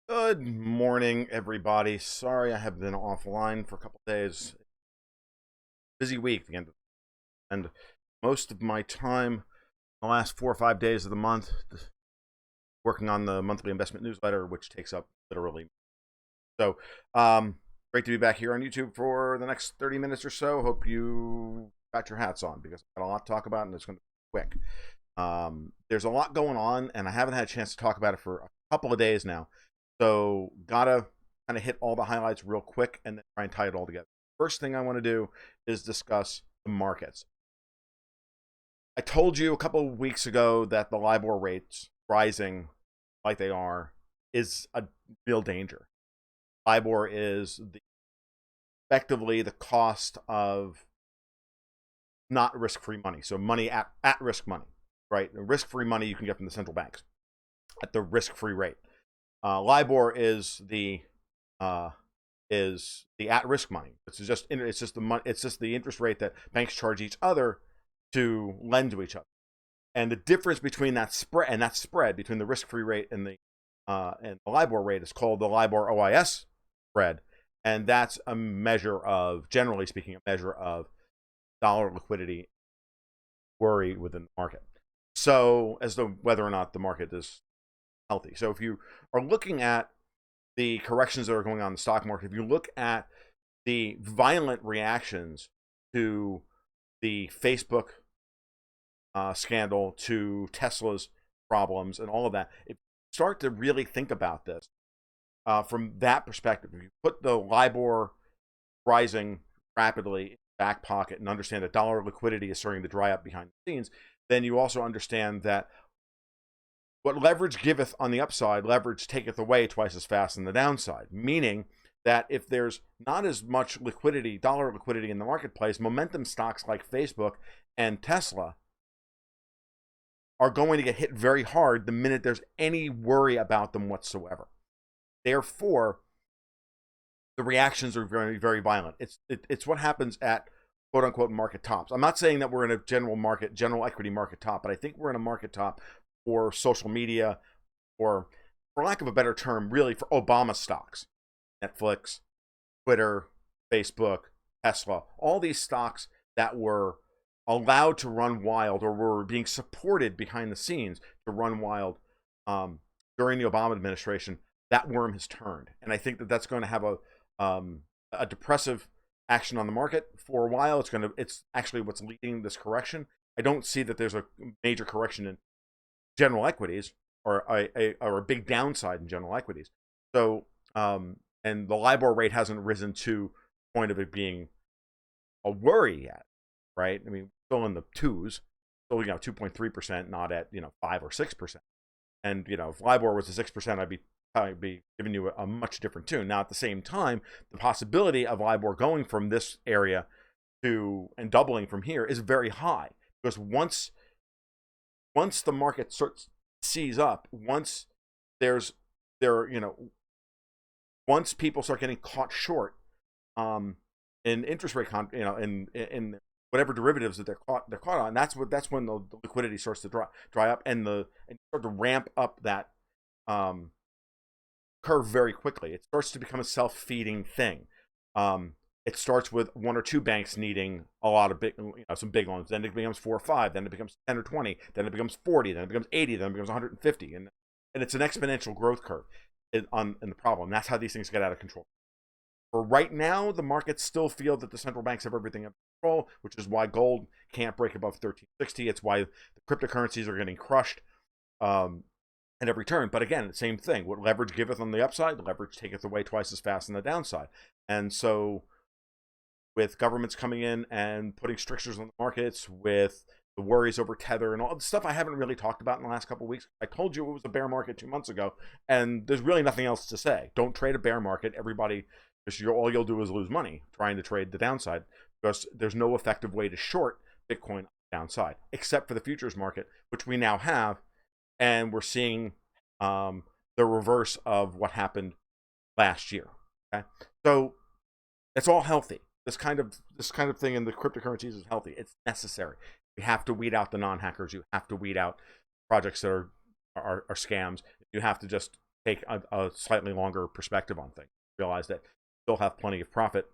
Good morning, everybody. Sorry I have been offline for a couple days. Busy week, and most of my time, the last 4 or 5 days of the month, working on the monthly investment newsletter, which takes up literally. So, great to be back here on YouTube for the next 30 minutes or so. Hope you got your hats on because I've got a lot to talk about, and it's going to be quick. There's a lot going on, and I haven't had a chance to talk about it for a couple of days now. So, gotta kind of hit all the highlights real quick and then try and tie it all together. First thing I want to do is discuss the markets. I told you a couple of weeks ago that the LIBOR rates rising like they are is a real danger. LIBOR is effectively the cost of not risk-free money. So money at risk money, right? Risk-free money you can get from the central banks at the risk-free rate. LIBOR is the at-risk money. It's just the money. It's just the interest rate that banks charge each other to lend to each other. And the difference between that spread between the risk-free rate and the LIBOR rate is called the LIBOR OIS spread, and that's a measure of, generally speaking, a measure of dollar liquidity worry within the market. So, as to whether or not the market is healthy. So, if you are looking at the corrections that are going on in the stock market, if you look at the violent reactions to the Facebook scandal, to Tesla's problems, and all of that, if you start to really think about this from that perspective, if you put the LIBOR rising rapidly in the back pocket and understand that dollar liquidity is starting to dry up behind the scenes, then you also understand that what leverage giveth on the upside, leverage taketh away twice as fast on the downside. Meaning that if there's not as much liquidity, dollar liquidity in the marketplace, momentum stocks like Facebook and Tesla are going to get hit very hard the minute there's any worry about them whatsoever. Therefore, the reactions are very, very violent. It's what happens at quote unquote market tops. I'm not saying that we're in a general equity market top, but I think we're in a market top for social media, or for lack of a better term, really for Obama stocks. Netflix, Twitter, Facebook, Tesla, all these stocks that were allowed to run wild or were being supported behind the scenes to run wild during the Obama administration, that worm has turned. And I think that that's going to have a depressive action on the market for a while. It's actually what's leading this correction. I don't see that there's a major correction in general equities or a big downside in general equities. So, and the LIBOR rate hasn't risen to the point of it being a worry yet, right? I mean, still in the twos, still 2.3%, not at 5 or 6%. And if LIBOR was at 6%, I'd be giving you a much different tune. Now, at the same time, the possibility of LIBOR going from this area to and doubling from here is very high, because once the market starts seize up, once once people start getting caught short in interest rate in whatever derivatives that they're caught on, that's when the liquidity starts to dry up and start to ramp up that curve very quickly. It starts to become a self-feeding thing. It starts with one or two banks needing a lot of some big loans. Then it becomes 4 or 5. Then it becomes 10 or 20. Then it becomes 40. Then it becomes 80. Then it becomes 150. And it's an exponential growth curve in the problem. That's how these things get out of control. For right now, the markets still feel that the central banks have everything under control, which is why gold can't break above 1360. It's why the cryptocurrencies are getting crushed at every turn. But again, same thing. What leverage giveth on the upside, leverage taketh away twice as fast on the downside. And so, with governments coming in and putting strictures on the markets, with the worries over Tether and all the stuff I haven't really talked about in the last couple of weeks. I told you it was a bear market 2 months ago, and there's really nothing else to say. Don't trade a bear market. Everybody, all you'll do is lose money trying to trade the downside, because there's no effective way to short Bitcoin downside, except for the futures market, which we now have, and we're seeing the reverse of what happened last year. Okay, so it's all healthy. This kind of thing in the cryptocurrencies is healthy. It's necessary. You have to weed out the non-hackers. You have to weed out projects that are scams. You have to just take a slightly longer perspective on things. Realize that you'll have plenty of profit,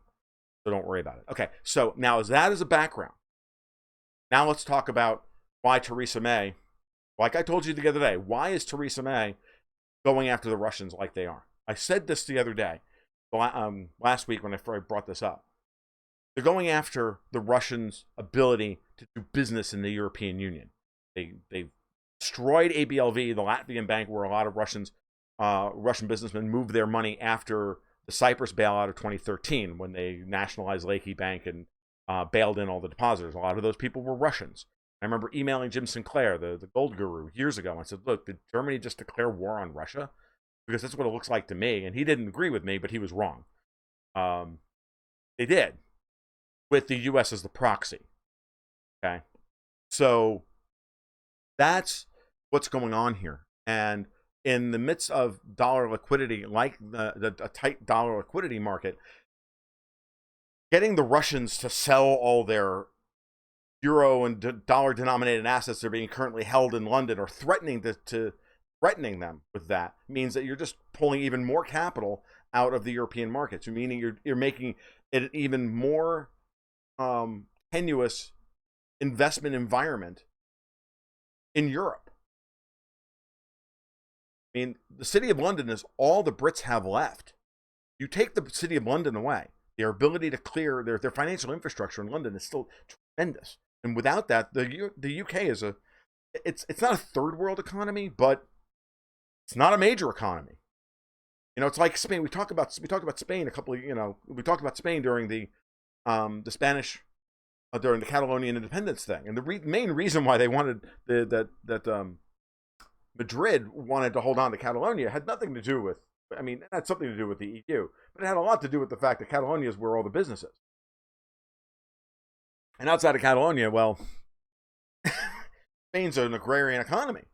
so don't worry about it. Okay, so now as that is a background, now let's talk about why Theresa May, like I told you the other day, why is Theresa May going after the Russians like they are? I said this the other day, last week when I brought this up. They're going after the Russians' ability to do business in the European Union. They've destroyed ABLV, the Latvian bank where a lot of Russian businessmen moved their money after the Cyprus bailout of 2013, when they nationalized Lakey Bank and bailed in all the depositors. A lot of those people were Russians. I remember emailing Jim Sinclair, the gold guru, years ago. I said, look, did Germany just declare war on Russia? Because that's what it looks like to me. And he didn't agree with me, but he was wrong. They did, with the U.S. as the proxy. Okay? So that's what's going on here. And in the midst of dollar liquidity, like a tight dollar liquidity market, getting the Russians to sell all their euro and dollar denominated assets that are being currently held in London, or threatening them with that, means that you're just pulling even more capital out of the European markets, meaning you're making it an even more tenuous investment environment in Europe. I mean, the City of London is all the Brits have left. You take the City of London away, their ability to clear their financial infrastructure in London is still tremendous. And without that, the UK is it's not a third world economy, but it's not a major economy. It's like Spain. We talked about Spain we talked about Spain during the Spanish during the Catalonian independence thing, and the main reason why they wanted that Madrid wanted to hold on to Catalonia had nothing to do with, it had something to do with the EU, but it had a lot to do with the fact that Catalonia is where all the business is. And outside of Catalonia, well, Spain's an agrarian economy.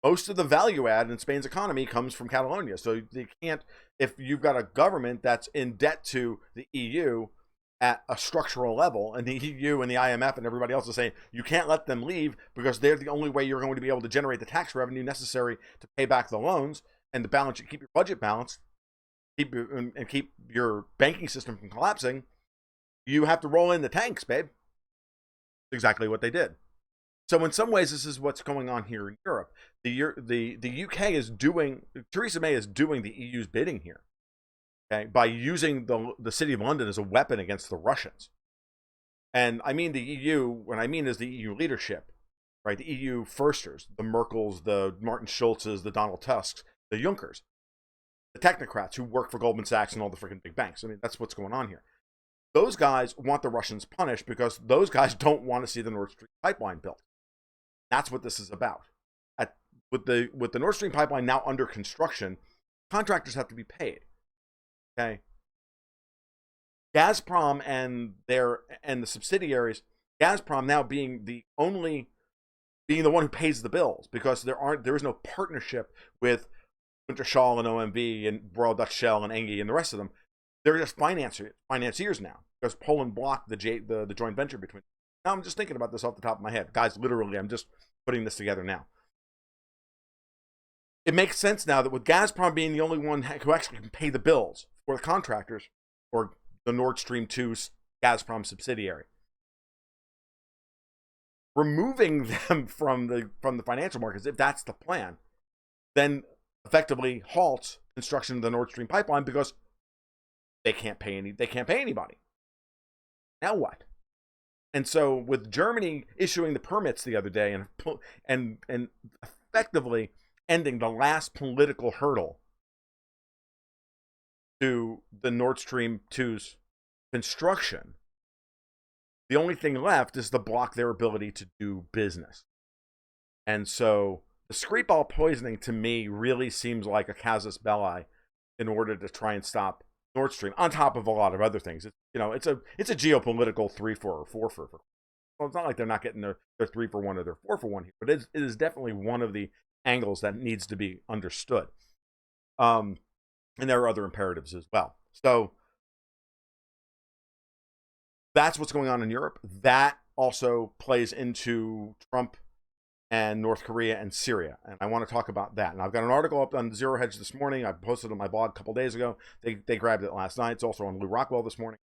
Most of the value add in Spain's economy comes from Catalonia. So you can't, if you've got a government that's in debt to the EU at a structural level, and the EU and the IMF and everybody else is saying you can't let them leave because they're the only way you're going to be able to generate the tax revenue necessary to pay back the loans and the balance, keep your budget balanced, keep your banking system from collapsing, you have to roll in the tanks, babe. Exactly what they did. So in some ways, this is what's going on here in Europe. The UK is doing, Theresa May is doing the EU's bidding here, okay, by using the City of London as a weapon against the Russians. And I mean the EU, what I mean is the EU leadership, right? The EU firsters, the Merkels, the Martin Schulzes, the Donald Tusks, the Junckers, the technocrats who work for Goldman Sachs and all the freaking big banks. That's what's going on here. Those guys want the Russians punished because those guys don't want to see the Nord Stream pipeline built. That's what this is about. With the Nord Stream pipeline now under construction, contractors have to be paid. Okay. Gazprom and the subsidiaries, Gazprom now being the one who pays the bills, because there is no partnership with Wintershall and OMV and Royal Dutch Shell and Engie and the rest of them. They're just financiers now, because Poland blocked the joint venture between them. Now I'm just thinking about this off the top of my head. Guys, literally, I'm just putting this together now. It makes sense now that with Gazprom being the only one who actually can pay the bills for the contractors, or the Nord Stream 2's Gazprom subsidiary, removing them from the financial markets, if that's the plan, then effectively halts construction of the Nord Stream pipeline, because they can't pay anybody. Now what? And so with Germany issuing the permits the other day and effectively ending the last political hurdle to the Nord Stream 2's construction, the only thing left is to block their ability to do business. And so the Skripal poisoning to me really seems like a casus belli in order to try and stop Nord Stream, on top of a lot of other things. It's a geopolitical 3-4 or 4-4. Well, it's not like they're not getting their 3-for-1 or their 4-for-1 here, but it is definitely one of the angles that needs to be understood. And there are other imperatives as well. So that's what's going on in Europe. That also plays into Trump and North Korea and Syria. And I want to talk about that. And I've got an article up on Zero Hedge this morning. I posted it on my blog a couple days ago. They grabbed it last night. It's also on Lou Rockwell this morning.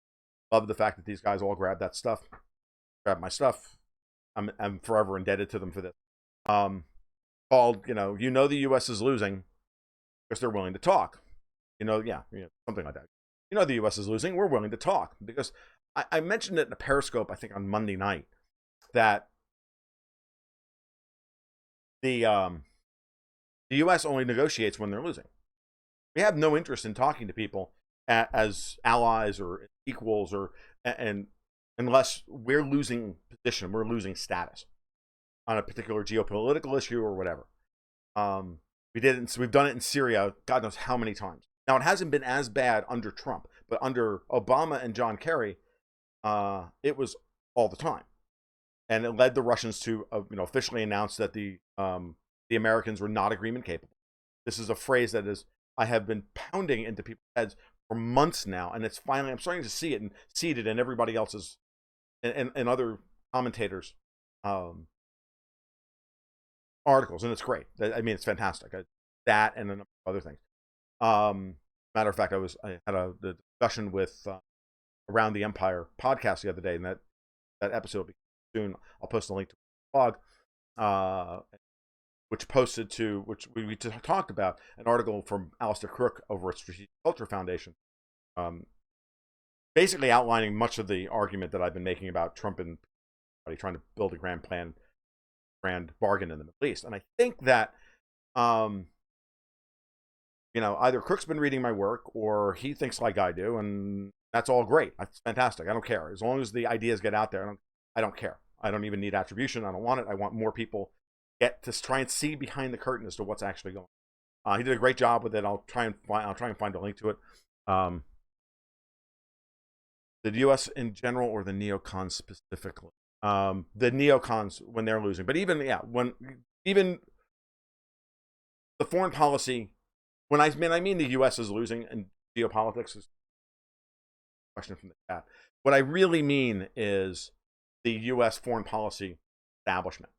Love the fact that these guys all grabbed that stuff, grabbed my stuff. I'm forever indebted to them for this. Called, the U.S. is losing because they're willing to talk. Something like that. The U.S. is losing. We're willing to talk. Because I mentioned it in a Periscope, I think on Monday night, that the U.S. only negotiates when they're losing. We have no interest in talking to people as allies or equals, and unless we're losing position, we're losing status on a particular geopolitical issue or whatever. We've done it in Syria, God knows how many times. Now, it hasn't been as bad under Trump, but under Obama and John Kerry, it was all the time. And it led the Russians to, officially announce that the Americans were not agreement capable. This is a phrase that I have been pounding into people's heads for months now, and it's finally, I'm starting to see it and seeded in everybody else's and other commentators' articles, and it's great. I mean, it's fantastic. That and a number of other things. Matter of fact, I had the discussion with Around the Empire podcast the other day, and that episode will be soon. I'll post a link to the blog, which we talked about an article from Alistair Crook over at Strategic Culture Foundation, basically outlining much of the argument that I've been making about Trump and trying to build a grand bargain in the Middle East. And I think that either Crook's been reading my work or he thinks like I do, and that's all great. That's fantastic. I don't care. As long as the ideas get out there, I don't care. I don't even need attribution. I don't want it. I want more people get to try and see behind the curtain as to what's actually going on. He did a great job with it. I'll try and find a link to it. The U.S. in general, or the neocons specifically? The neocons when they're losing, but even the foreign policy. When I mean the U.S. is losing, and geopolitics is a question from the chat. What I really mean is the U.S. foreign policy establishment,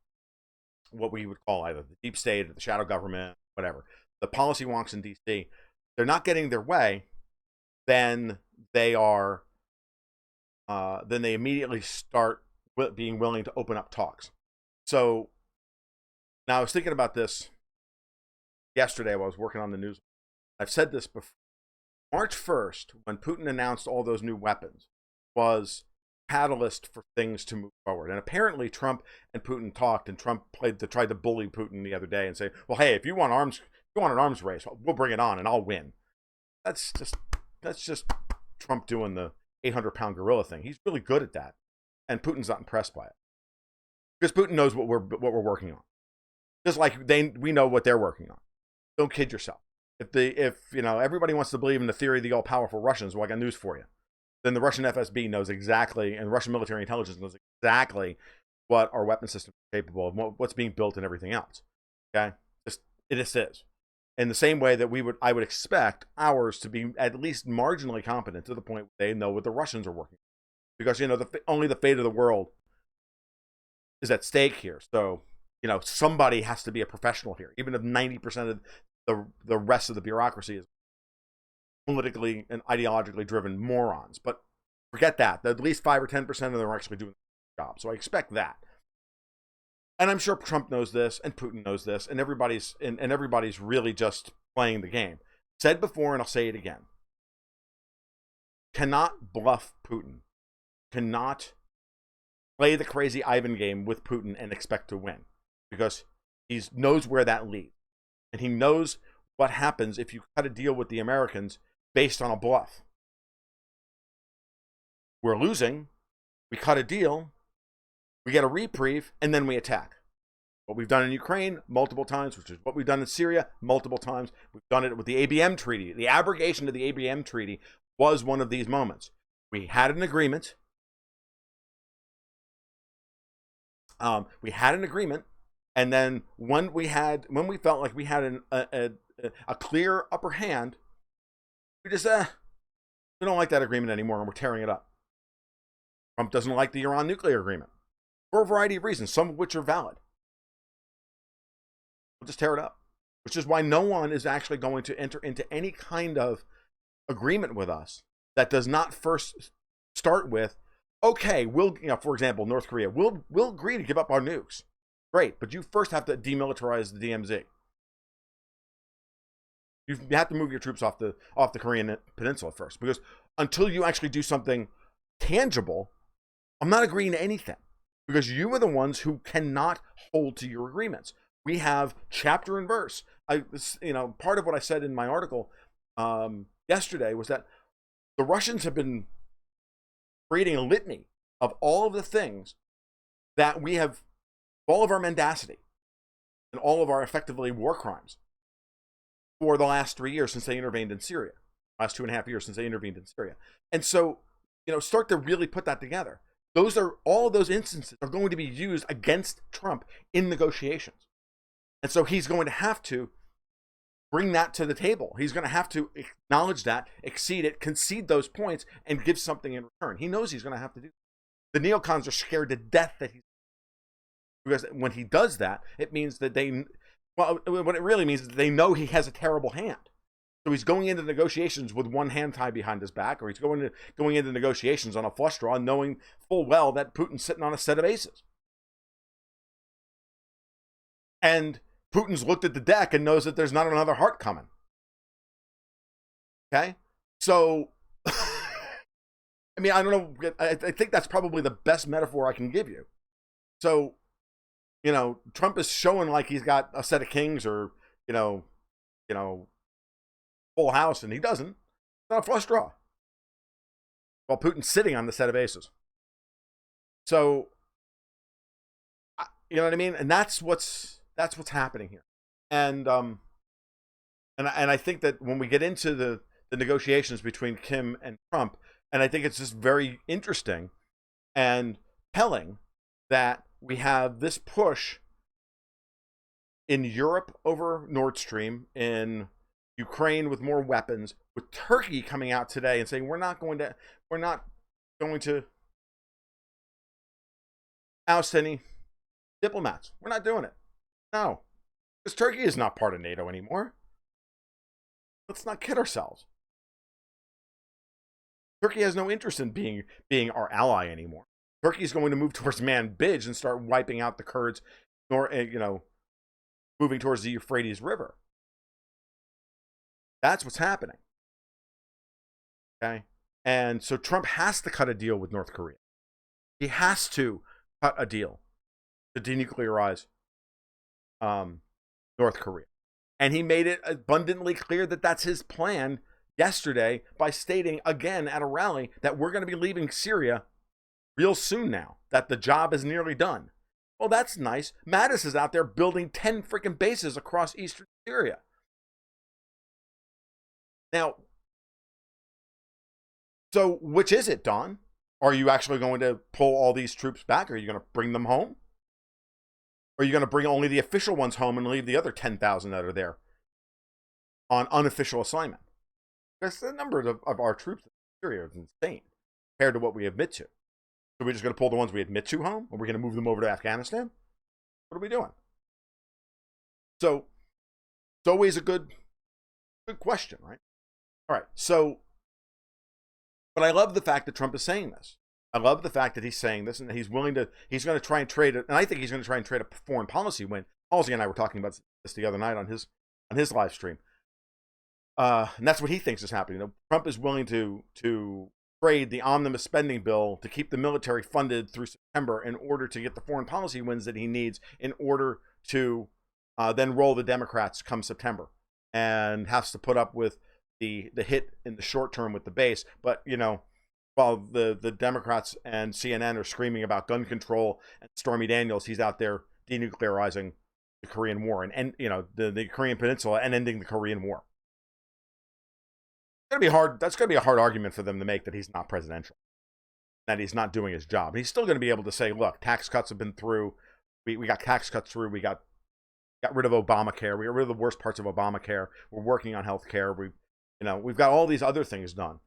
what we would call either the deep state or the shadow government, whatever. The policy wonks in D.C. They're not getting their way, then they are. Then they immediately start being willing to open up talks. So now I was thinking about this yesterday while I was working on the news. I've said this before. March 1st, when Putin announced all those new weapons, was catalyst for things to move forward. And apparently Trump and Putin talked, and Trump tried to bully Putin the other day and say, well, hey, if you want an arms race, we'll bring it on and I'll win. That's just Trump doing the 800-pound gorilla thing. He's really good at that. And Putin's not impressed by it. Because Putin knows what we're working on. Just like we know what they're working on. Don't kid yourself. If everybody wants to believe in the theory of the all-powerful Russians, well, I got news for you. Then the Russian FSB knows exactly, and Russian military intelligence knows exactly what our weapon system is capable of, what's being built and everything else. Okay? It just is. In the same way that I would expect ours to be at least marginally competent to the point where they know what the Russians are working on. Because, only the fate of the world is at stake here. So, somebody has to be a professional here. Even if 90% of the rest of the bureaucracy is politically and ideologically driven morons. But forget that. At least 5 or 10% of them are actually doing the job. So I expect that. And I'm sure Trump knows this, and Putin knows this, and everybody's really just playing the game. Said before, and I'll say it again. Cannot bluff Putin. Cannot play the crazy Ivan game with Putin and expect to win. Because he knows where that leads. And he knows what happens if you cut a deal with the Americans based on a bluff. We're losing. We cut a deal. We get a reprieve, and then we attack. What we've done in Ukraine multiple times, which is what we've done in Syria multiple times. We've done it with the ABM treaty. The abrogation of the ABM treaty was one of these moments. We had an agreement. And then when we felt like we had a clear upper hand, we just we don't like that agreement anymore, and we're tearing it up. Trump doesn't like the Iran nuclear agreement for a variety of reasons, some of which are valid. We'll just tear it up, which is why no one is actually going to enter into any kind of agreement with us that does not first start with, okay, we'll, for example, North Korea, we'll agree to give up our nukes. Great, but you first have to demilitarize the DMZ. You have to move your troops off the Korean peninsula first, because until you actually do something tangible, I'm not agreeing to anything, because you are the ones who cannot hold to your agreements. We have chapter and verse. Part of what I said in my article yesterday was that the Russians have been creating a litany of all of the things that we have, all of our mendacity and all of our effectively war crimes for the last 3 years since they intervened in Syria, last 2.5 years since they intervened in Syria. And so, start to really put that together. All of those instances are going to be used against Trump in negotiations. And so he's going to have to bring that to the table. He's going to have to acknowledge that, exceed it, concede those points, and give something in return. He knows he's going to have to do that. The neocons are scared to death because when he does that, it means that what it really means is that they know he has a terrible hand. So he's going into negotiations with one hand tied behind his back, or he's going into negotiations on a flush draw, knowing full well that Putin's sitting on a set of aces. And Putin's looked at the deck and knows that there's not another heart coming. Okay? So, I mean, I don't know. I think that's probably the best metaphor I can give you. So, Trump is showing like he's got a set of kings or, full house, and he doesn't. It's not a flush draw. While Putin's sitting on the set of aces. So, you know what I mean? And that's what's happening here. And I think that when we get into the negotiations between Kim and Trump, and I think it's just very interesting and telling that we have this push in Europe over Nordstream, in Ukraine with more weapons, with Turkey coming out today and saying we're not going to oust any diplomats. We're not doing it. No, because Turkey is not part of NATO anymore. Let's not kid ourselves. Turkey has no interest in being our ally anymore. Turkey is going to move towards Manbij and start wiping out the Kurds, moving towards the Euphrates River. That's what's happening. Okay? And so Trump has to cut a deal with North Korea. He has to cut a deal to denuclearize North Korea. And he made it abundantly clear that that's his plan yesterday by stating again at a rally that we're going to be leaving Syria real soon now, that the job is nearly done. Well, that's nice. Mattis is out there building 10 freaking bases across eastern Syria. Now, so which is it, Don? Are you actually going to pull all these troops back? Are you going to bring them home? Or are you going to bring only the official ones home and leave the other 10,000 that are there on unofficial assignment? Because the number of our troops in Syria is insane compared to what we admit to. So we're just going to pull the ones we admit to home? Or we're going to move them over to Afghanistan? What are we doing? So it's always a good question, right? All right, so, but I love the fact that Trump is saying this. I love the fact that he's saying this and that he's going to try and trade it. And I think he's going to try and trade a foreign policy win. Halsey and I were talking about this the other night on his live stream. And that's what he thinks is happening. Trump is willing to trade the omnibus spending bill to keep the military funded through September in order to get the foreign policy wins that he needs in order to then roll the Democrats come September, and has to put up with the hit in the short term with the base. But, while the Democrats and CNN are screaming about gun control and Stormy Daniels, he's out there denuclearizing the Korean War and the Korean Peninsula and ending the Korean War. It's gonna be hard. That's going to be a hard argument for them to make, that he's not presidential, that he's not doing his job. And he's still going to be able to say, look, tax cuts have been through. We got tax cuts through. We got rid of Obamacare. We got rid of the worst parts of Obamacare. We're working on health care. We've got all these other things done.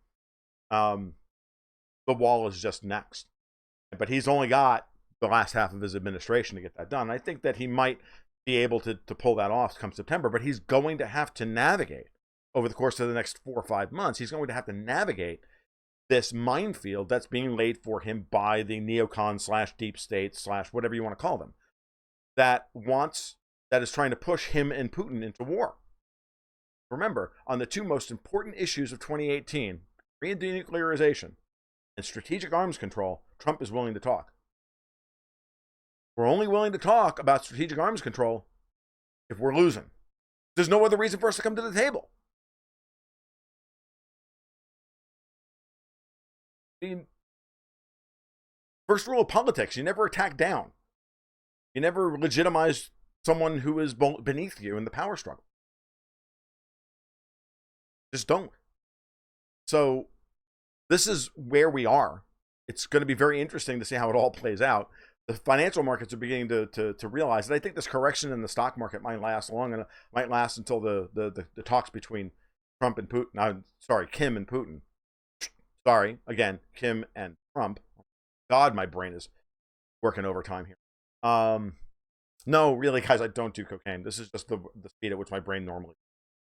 The wall is just next. But he's only got the last half of his administration to get that done. I think that he might be able to pull that off come September, but he's going to have to navigate over the course of the next 4 or 5 months. He's going to have to navigate this minefield that's being laid for him by the neocon / deep state / whatever you want to call them, that is trying to push him and Putin into war. Remember, on the two most important issues of 2018, Korean denuclearization and strategic arms control, Trump is willing to talk. We're only willing to talk about strategic arms control if we're losing. There's no other reason for us to come to the table. I mean, first rule of politics, you never attack down. You never legitimize someone who is beneath you in the power struggle. Just don't. So this is where we are. It's going to be very interesting to see how it all plays out. The financial markets are beginning to realize that. I think this correction in the stock market might last long, and it might last until the talks between Trump and Putin. Kim and Putin. Sorry, again, Kim and Trump. God, my brain is working overtime here. No, really, guys, I don't do cocaine. This is just the speed at which my brain normally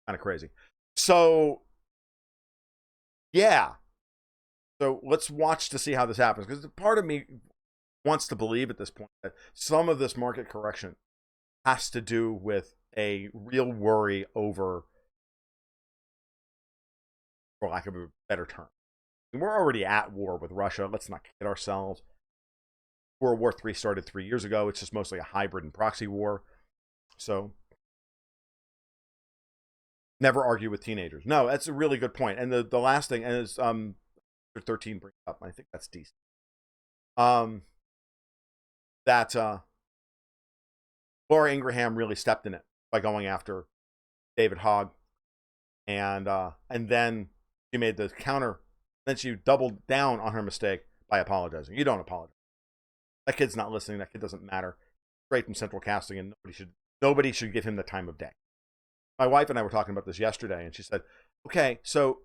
kind of crazy. So, yeah. So let's watch to see how this happens, because part of me wants to believe at this point that some of this market correction has to do with a real worry over, for lack of a better term. We're already at war with Russia. Let's not kid ourselves. World War III started 3 years ago. It's just mostly a hybrid and proxy war. So, never argue with teenagers. No, that's a really good point. And the last thing, and is 13 brings up, I think that's decent. That Laura Angra Ham really stepped in it by going after David Hogg, and then she made the counter. Then she doubled down on her mistake by apologizing. You don't apologize. That kid's not listening. That kid doesn't matter. Straight from central casting, and nobody should give him the time of day. My wife and I were talking about this yesterday, and she said, okay, so,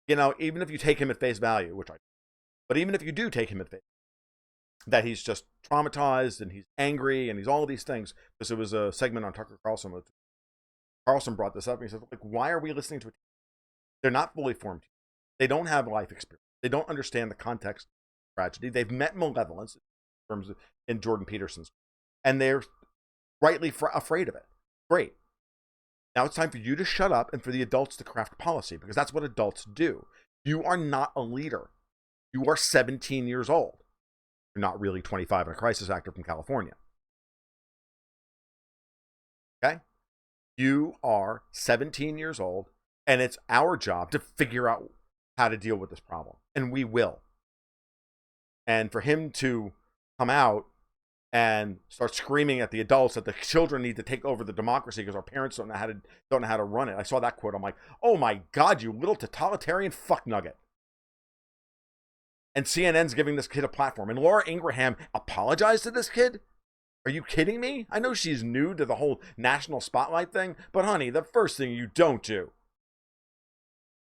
even if you take him at face value, which I do, but even if you do take him at face value, that he's just traumatized and he's angry and he's all these things, because it was a segment on Tucker Carlson. Carlson brought this up, and he said, why are we listening to it? They're not fully formed. They don't have life experience. They don't understand the context of tragedy. They've met malevolence in Jordan Peterson's, and they're rightly afraid of it. Great. Now it's time for you to shut up and for the adults to craft policy, because that's what adults do. You are not a leader. You are 17 years old. You're not really 25 and a crisis actor from California. Okay? You are 17 years old, and it's our job to figure out how to deal with this problem, and we will. And for him to come out and start screaming at the adults that the children need to take over the democracy because our parents don't know how to run it. I saw that quote. I'm like, oh my God, you little totalitarian fuck nugget. And CNN's giving this kid a platform. And Laura Angra Ham apologized to this kid? Are you kidding me? I know she's new to the whole national spotlight thing, but honey, the first thing you don't do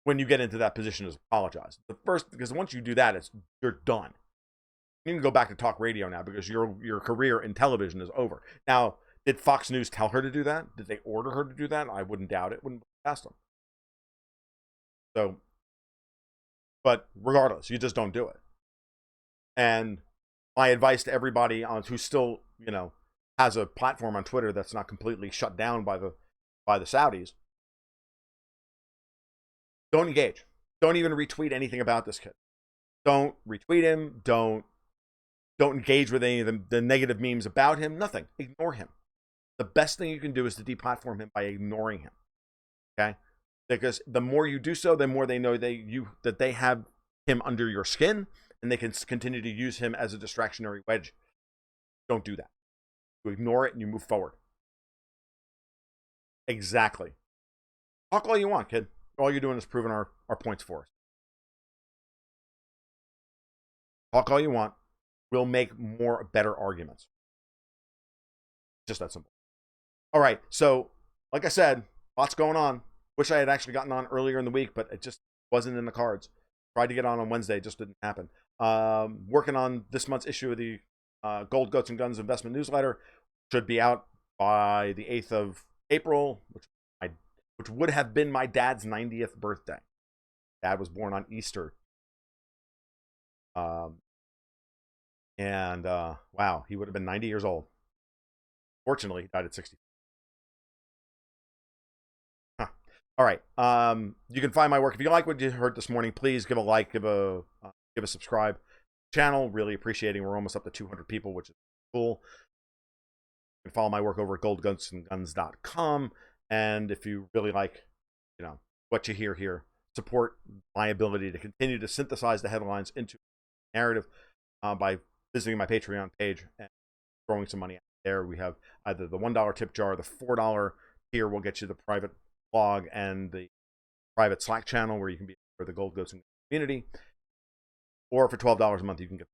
when you get into that position is apologize. Because once you do that, you're done. You can go back to talk radio now, because your career in television is over. Now, did Fox News tell her to do that? Did they order her to do that? I wouldn't doubt it. Wouldn't ask them. So, but regardless, you just don't do it. And my advice to everybody who still, has a platform on Twitter that's not completely shut down by the Saudis, don't engage. Don't even retweet anything about this kid. Don't retweet him. Don't engage with any of the negative memes about him. Nothing. Ignore him. The best thing you can do is to deplatform him by ignoring him. Okay? Because the more you do so, the more they know that they have him under your skin, and they can continue to use him as a distractionary wedge. Don't do that. You ignore it and you move forward. Exactly. Talk all you want, kid. All you're doing is proving our points for us. Talk all you want. We'll make better arguments. Just that simple. All right. So, like I said, lots going on. Wish I had actually gotten on earlier in the week, but it just wasn't in the cards. Tried to get on Wednesday. Just didn't happen. Working on this month's issue of the Gold, Goats, and Guns investment newsletter. Should be out by the 8th of April, which would have been my dad's 90th birthday. Dad was born on Easter. Wow, he would have been 90 years old. Fortunately, he died at 60. Huh. All right. You can find my work. If you like what you heard this morning, please give a like, give a subscribe. Channel, really appreciating. We're almost up to 200 people, which is cool. You can follow my work over at goldgunsandguns.com. And if you really like, what you hear here, support my ability to continue to synthesize the headlines into narrative by visiting my Patreon page and throwing some money out there. We have either the $1 tip jar, the $4 tier will get you the private blog and the private Slack channel where you can be for the Gold Ghost community. Or for $12 a month, you can get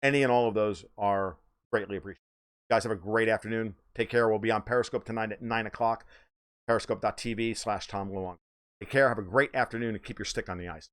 any and all of those are greatly appreciated. You guys have a great afternoon. Take care. We'll be on Periscope tonight at 9 o'clock. Periscope.tv/Tom Luong. Take care. Have a great afternoon and keep your stick on the ice.